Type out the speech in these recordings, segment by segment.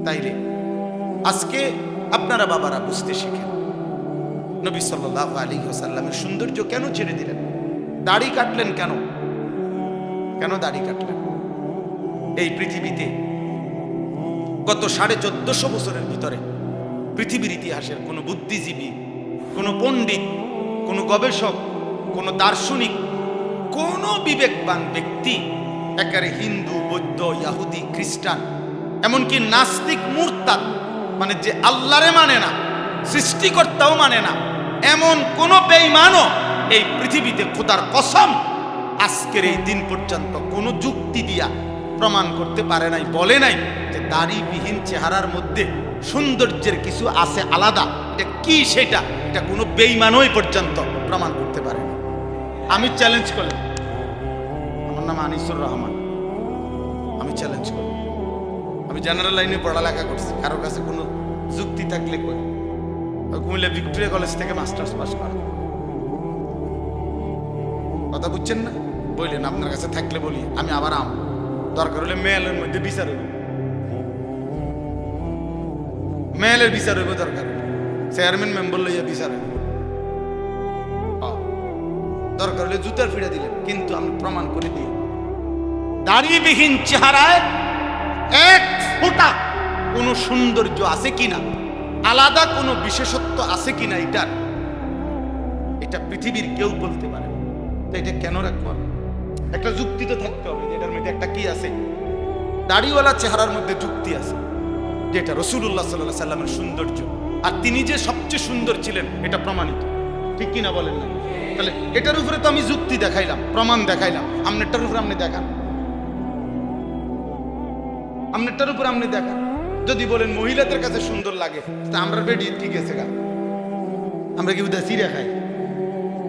তাইলে আজকে আপনারা বাবারা বুঝতে শিখেন, নবী সাল্লাল্লাহু আলাইহি ওয়াসাল্লামের সৌন্দর্য কেন ছেড়ে দিলেন? দাড়ি কাটলেন কেন? কেন দাড়ি কাটলেন? এই পৃথিবীতে গত 1450 বছরের ভিতরে পৃথিবীর ইতিহাসের কোনো বুদ্ধিজীবী, কোনো পণ্ডিত, কোনো গবেষক, কোনো দার্শনিক, কোনো বিবেকবান ব্যক্তি, একেবারে হিন্দু, বৌদ্ধ, ইহুদি, খ্রিস্টান, এমনকি নাস্তিক, মুরতাদ, মানে যে আল্লাহরে মানে না, সৃষ্টিকর্তাও মানে না, এমন কোন বেঈমানও এই পৃথিবীতে খোদার কসম আজকের এই দিন পর্যন্ত কোনো যুক্তি দিয়া প্রমাণ করতে পারে নাই, বলে নাই যে দাড়িবিহীন চেহারার মধ্যে সৌন্দর্যের কিছু আছে আলাদা। এটা কি সেটা? এটা কোনো বেঈমানই পর্যন্ত প্রমাণ করতে পারে না। আমি চ্যালেঞ্জ করলাম, আমার নাম আনিসুর রহমান, আমি চ্যালেঞ্জ করলাম, আমি জেনারেল লাইনে পড়ালেখা করছি, কারোর কাছে কোনো যুক্তি থাকলে কই। কুমিল্লা ভিক্টোরিয়া কলেজ থেকে মাস্টার্স পাস করা, কথা বুঝছেন না? বললেন আপনার কাছে থাকলে বলি, আমি আবার দরকার হলে মেয়েলের মধ্যে বিচার হইব, মেয়েলের বিচার হইব, দরকার চেয়ারম্যান মেম্বার লইয়া বিচার হইব, দরকার হলে জুতার ফিরা দিলেন, কিন্তু আমি প্রমাণ করে দিই দাড়িবিহীন চেহারায় এক ফোঁটা কোনো সৌন্দর্য আছে কিনা, আলাদা কোনো বিশেষত্ব আছে কিনা, এটা পৃথিবীর কেউ বলতে পারে না। তো এটা কেন রাখবো? একটা যুক্তি তো থাকতে হবে, এটার মধ্যে একটা কি আছে? দাড়িওয়ালা চেহারার মধ্যে যুক্তি আছে, যেটা রাসূলুল্লাহ সাল্লাল্লাহু আলাইহি সাল্লামের সৌন্দর্য, আর তিনি যে সবচেয়ে সুন্দর ছিলেন এটা প্রমাণিত, ঠিক কিনা বলেন না? তাহলে এটার উপরে তো আমি যুক্তি দেখাইলাম, প্রমাণ দেখাইলাম, আপনারটার উপরে আপনি দেখান, আপনারটার উপরে আপনি দেখান। যদি বলেন মহিলাদের কাছে সুন্দর লাগে, তা আমরা বেডি ঠিক আছে গা, আমরা কি উদা চিড়া খাই?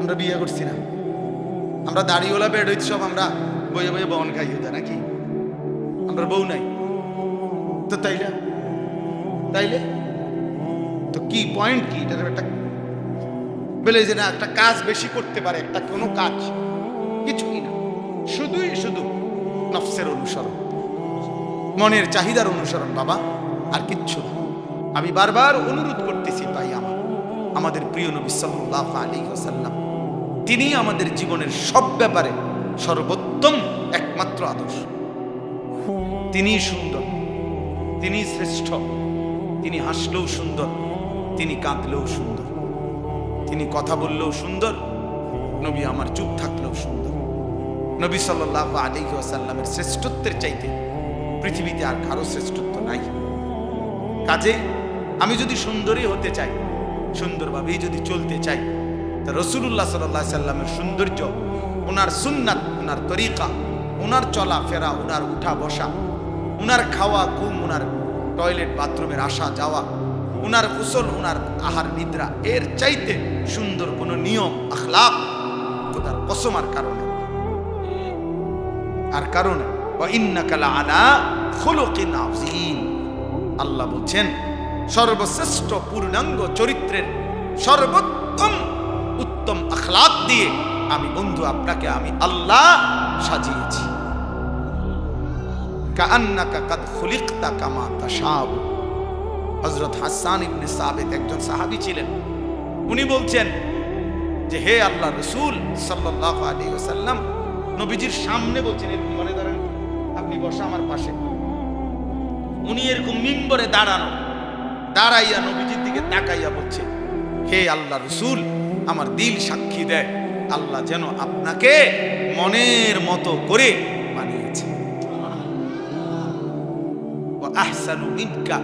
আমরা বিয়ে করছি না, আমরা দাড়িওয়ালা বেড হইতে সব আমরা বইয়ে বইয়ে বন খাই উদা নাকি? আমরা বউ নাই তো, তাইলে তো কি পয়েন্ট কি? এটার একটা বলে যে না একটা কাজ বেশি করতে পারে, একটা কোনো কাজ কিছুই না, শুধু নফসের অনুসরণ, মনের চাহিদার অনুসরণ বাবা, আর কিচ্ছু না। আমি বারবার অনুরোধ করতেছি ভাই, আমাদের প্রিয় নবী সাল্লাল্লাহু আলাইহি ওয়াসাল্লাম, তিনি আমাদের জীবনের সব ব্যাপারে সর্বোত্তম একমাত্র আদর্শ। তিনি সুন্দর, তিনি শ্রেষ্ঠ, তিনি হাসলেও সুন্দর, তিনি কাঁদলেও সুন্দর, তিনি কথা বললেও সুন্দর, নবী আমার চুপ থাকলেও সুন্দর। নবী সাল্লাল্লাহু আলাইহি ওয়াসাল্লামের শ্রেষ্ঠত্বের চাইতে পৃথিবীতে আর কারো শ্রেষ্ঠত্ব নাই। কাজে আমি যদি সুন্দরী হতে চাই, সুন্দরভাবেই যদি চলতে চাই, তা রাসূলুল্লাহ সাল্লাল্লাহু আলাইহি সাল্লামের সৌন্দর্য, ওনার সুন্নাত, ওনার তরিকা, ওনার চলা ফেরা, ওনার উঠা বসা, ওনার খাওয়া ঘুম, ওনার টয়লেট বাথরুমের আসা যাওয়া, ওনার গোসল, ওনার আহার নিদ্রা, এর চাইতে সুন্দর কোনো নিয়ম আখলাক খোদার কসম আর কারণে ওয়া ইন্নাকা লাআলা খুলুকিন আযীম। আল্লাহ বলছেন সর্বশ্রেষ্ঠ পূর্ণাঙ্গ চরিত্রের সর্বোত্তম উত্তম আখলাক দিয়ে আমি বন্ধু আপনাকে আমি আল্লাহ সাজিয়েছি। কাআন্নাকা কাদ খুলিকতা কামা তাশাউ। হযরত হাসান ইবনে সাবিত একজন সাহাবী ছিলেন, উনি বলছেন যে হে আল্লাহর রাসূল সাল্লাল্লাহু আলাইহি ওয়াসাল্লাম, নবীজির সামনে বলছেন, এরকম মনে ধরেন আপনি বসা আমার পাশে, উনি এরকম মিম্বরে দাঁড়াইয়া নবীজির দিকে তাকাইয়া বলছে, হে আল্লাহর রাসূল, আমার দিল সাক্ষী দেয় আল্লাহ যেন আপনাকে মনের মতো করে বানিয়েছে। ওয়া আহসানু মিনকা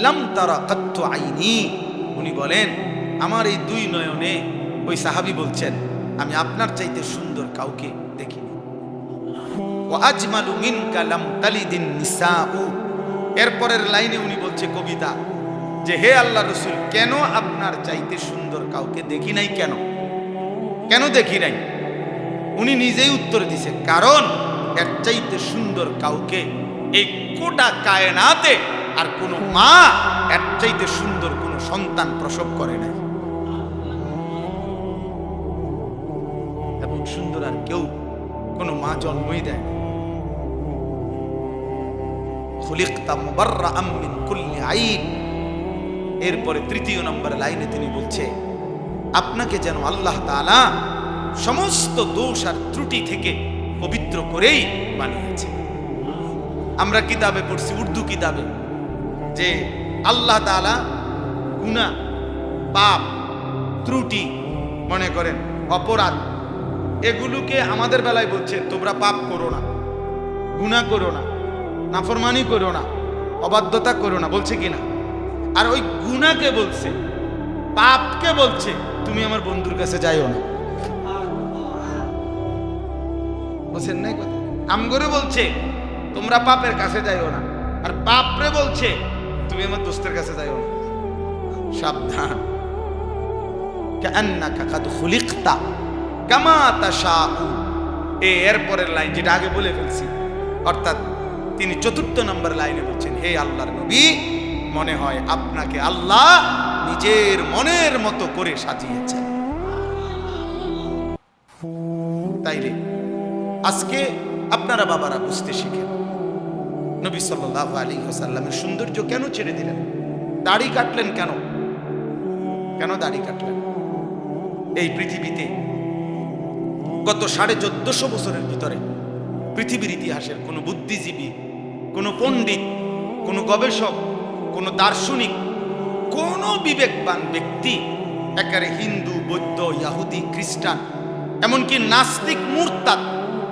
লাম তারা কাত্তু আইনি। উনি বলেন আমার এই দুই নয়নে, ওই সাহাবী বলছেন, আমি আপনার চাইতে সুন্দর কাউকে দেখিনি। ওয়া আজমালু মিনকা লাম তালিদিন নিসাউ। এরপরের লাইনে উনি বলছে কবিতা, যে হে আল্লাহর রাসূল, কেন আপনার চাইতে সুন্দর কাউকে দেখি নাই? কেন দেখি নাই? উনি নিজেই উত্তর দিছে, কারণ এর চাইতে সুন্দর কাউকে এই গোটা কায়নাতে আর কোনো মা এর চাইতে সুন্দর কোনো সন্তান প্রসব করে নাই, এবং সুন্দর আর কেউ কোনো মা জন্মই দেয়। খুলিকতা মুবাররাআম মিন কুল্লি আইব। এরপরে তৃতীয় নম্বর লাইনে তিনি বলছে, আপনাকে যেন আল্লাহ তাআলা সমস্ত দোষ আর ত্রুটি থেকে পবিত্র করেই বানিয়েছে। আমরা কিতাবে পড়ছি, উর্দু কিতাবে, যে আল্লাহ তাআলা গুনাহ, পাপ, ত্রুটি, মনে করেন অপরাধ, এগুলোকে আমাদের বেলায় বলছে তোমরা পাপ করো না, গুনাহ করো না, নাফরমানি করো না, অবাধ্যতা করো না, বলছে কিনা? আর ওই গুনাহকে বলছে, পাপকে বলছে তুমি আমার বন্ধুর কাছে যাইও না। বলছেন নাই কথা? আমগরে বলছে তোমরা পাপের কাছে যাইও না, আর পাপরে বলছে তুমি আমার দোস্তের কাছে যাইও না। সাবধান। কান্নাকা কাদ খুলিকতা কামা তাশাউ। এরপরের লাইন যেটা আগে বলে ফেলছি, অর্থাৎ তিনি চতুর্থ নম্বর লাইনে বলছেন, হে আল্লাহর নবী, মনে হয় আপনাকে আল্লাহ নিজের মনের মতো করে সাজিয়েছেন। তাইলে আজকে আপনারা বাবারা বুঝতে শিখেন, নবী সাল্লাল্লাহু আলাইহি ওয়াসাল্লামের সৌন্দর্য কেন ছেড়ে দিলেন? দাড়ি কাটলেন কেন? কেন দাড়ি কাটলেন? এই পৃথিবীতে গত 1450 বছরের ভিতরে পৃথিবীর ইতিহাসের কোনো বুদ্ধিজীবী, কোনো পণ্ডিত, কোনো গবেষক, কোনো দার্শনিক, কোনো বিবেকবান ব্যক্তি, একেবারে হিন্দু, বৌদ্ধ, ইহুদি, খ্রিস্টান, এমনকি নাস্তিক, মুরতাদ,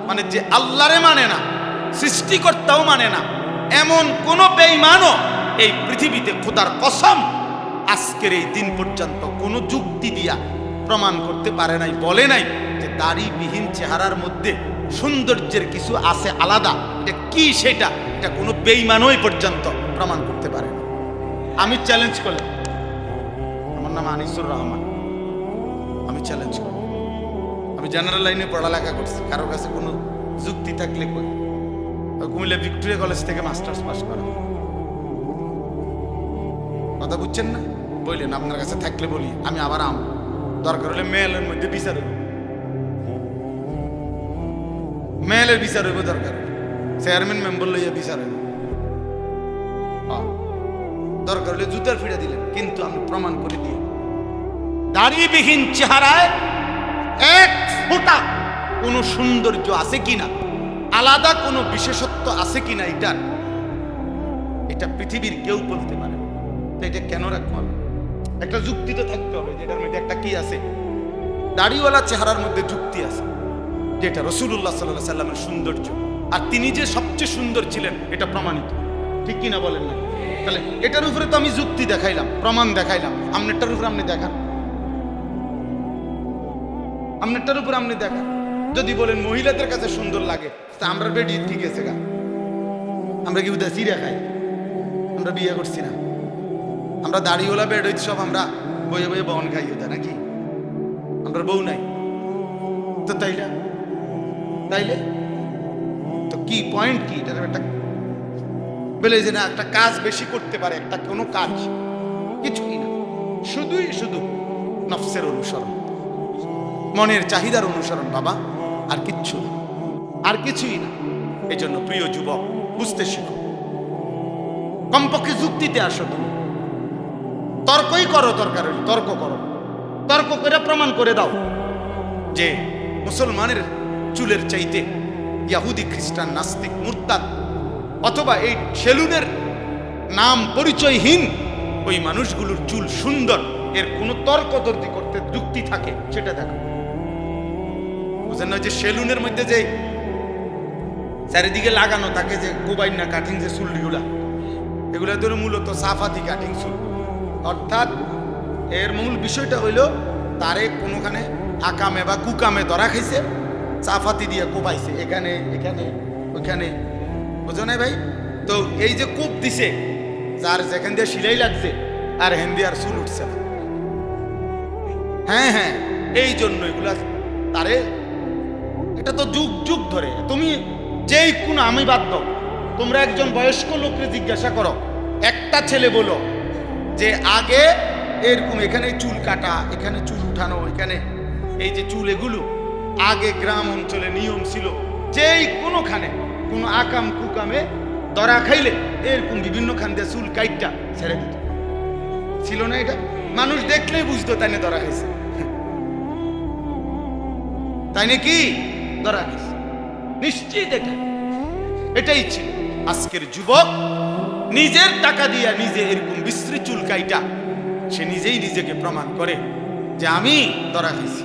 মানে যে আল্লাহরে মানে না, সৃষ্টিকর্তাও মানে না, এমন কোন বেঈমানও এই পৃথিবীতে খোদার কসম আজকের এই দিন পর্যন্ত কোনো যুক্তি দিয়া প্রমাণ করতে পারে নাই, বলে নাই যে দাড়িবিহীন চেহারার মধ্যে সৌন্দর্যের কিছু আছে আলাদা। এটা কি সেটা? এটা কোনো বেঈমানই পর্যন্ত প্রমাণ করতে পারে না। আমি চ্যালেঞ্জ করলাম, আমার নাম আনিসুর রহমান, আমি চ্যালেঞ্জ করলাম, আমি জেনারেল লাইনে পড়ালেখা করছি, কারোর কাছে কোনো যুক্তি থাকলে কই। কুমিল্লা ভিক্টোরিয়া কলেজ থেকে মাস্টার্স পাস করা, কথা বুঝছেন না? বললেন আপনার কাছে থাকলে বলি, আমি আবার দরকার হলে মেয়েলের মধ্যে বিচার হইব, মেয়েলের বিচার হইব, দরকার চেয়ারম্যান মেম্বার লইয়া বিচার হইব, দরকার হলে জুতার ফিরে দিলেন, কিন্তু আমি প্রমাণ করে দিই দাড়িবিহীন চেহারায় এক ফোঁটা কোনো সৌন্দর্য আছে কিনা, আলাদা কোনো বিশেষত্ব আছে কিনা, এটা পৃথিবীর কেউ বলতে পারে না। এটা কেন রাখবো? একটা যুক্তি তো থাকতে হবে, যেটার মধ্যে একটা কি আছে, দাড়িওয়ালা চেহারার মধ্যে যুক্তি আছে, যেটা রাসূলুল্লাহ সাল্লাল্লাহু আলাইহি সাল্লামের সৌন্দর্য, আর তিনি যে সবচেয়ে সুন্দর ছিলেন এটা প্রমাণিত, ঠিক কিনা বলেন না? তাহলে এটার উপরে তো আমি যুক্তি দেখাইলাম, প্রমাণ দেখাইলাম, আমনেরটার উপরে আপনি দেখান, আমনেরটার উপরে আপনি দেখান। যদি বলেন মহিলাদের কাছে সুন্দর লাগে, তা আমরা বেডি ঠিক আছে গা, আমরা কি উদাসী খাই? আমরা বিয়ে করছি না, আমরা দাড়িওয়ালা বেড হইতে সব আমরা বয়ে বয়ে বহন খাই ওটা নাকি? আমরা বউ নাই তো, তাইলে তো কি পয়েন্ট কি? এটা একটা বলে যে না একটা কাজ বেশি করতে পারে, একটা কোনো কাজ কিছুই না, শুধু নফসের অনুসরণ, মনের চাহিদার অনুসরণ বাবা, আর কিচ্ছু না, আর কিছুই না। এই জন্য প্রিয় যুবক, বুঝতে শিখো, কমপক্ষে যুক্তিতে আসো, তুমি তর্কই করো, দরকার হলে তর্ক করো, তর্ক করে প্রমাণ করে দাও যে মুসলমানের চুলের চাইতে ইহুদি, খ্রিস্টান, নাস্তিক, মুরতাদ অথবা এই সেলুনের নাম পরিচয়হীন ওই মানুষগুলোর চুল সুন্দর, এর কোনো তর্কতর্কি করতে যুক্তি থাকে সেটা দেখো। বুঝেন না? যে সেলুনের মধ্যে যে চারিদিকে লাগানো থাকে যে কোবাইন না কাটিং, যে চুলগুলা, এগুলো ধরে মূলত সাফাতি কাটিং চুল, অর্থাৎ এর মূল বিষয়টা হইল তারে কোনোখানে আকামে বা কুকামে ধরা খাইছে, চাফাতি দিয়ে কোবাইছে এখানে এখানে ওইখানে, বুঝো না ভাই? তো এই যে কূপ দিছে, যার যেখান দিয়ে সিলাই লাগছে আর হেন্দি আর চুল উঠছে না, হ্যাঁ, এই জন্য এগুলা তারে, এটা তো যুগ যুগ ধরে। তুমি যেই কোন, আমি বাদ দাও, তোমরা একজন বয়স্ক লোককে জিজ্ঞাসা করো, একটা ছেলে বলো যে আগে এরকম এখানে চুল কাটা, এখানে চুল উঠানো, এখানে এই যে চুল, এগুলো আগে গ্রাম অঞ্চলে নিয়ম ছিল, যেই কোনোখানে কোনো আকাম কুকামে ধরা খাইলে এরকম বিভিন্ন খান দিয়ে চুল কাইটটা ছেড়ে দিত। ছিল না এটা? মানুষ দেখলেই বুঝতো তাই না ধরা খাইছে, তাই নাকি ধরা খাইছে নিশ্চয়ই দেখে। এটাই ছিল। আজকের যুবক নিজের টাকা দিয়া নিজে এরকম বিশ্রী চুল কাইটা সে নিজেই নিজেকে প্রমাণ করে যে আমি ধরা খাইছি।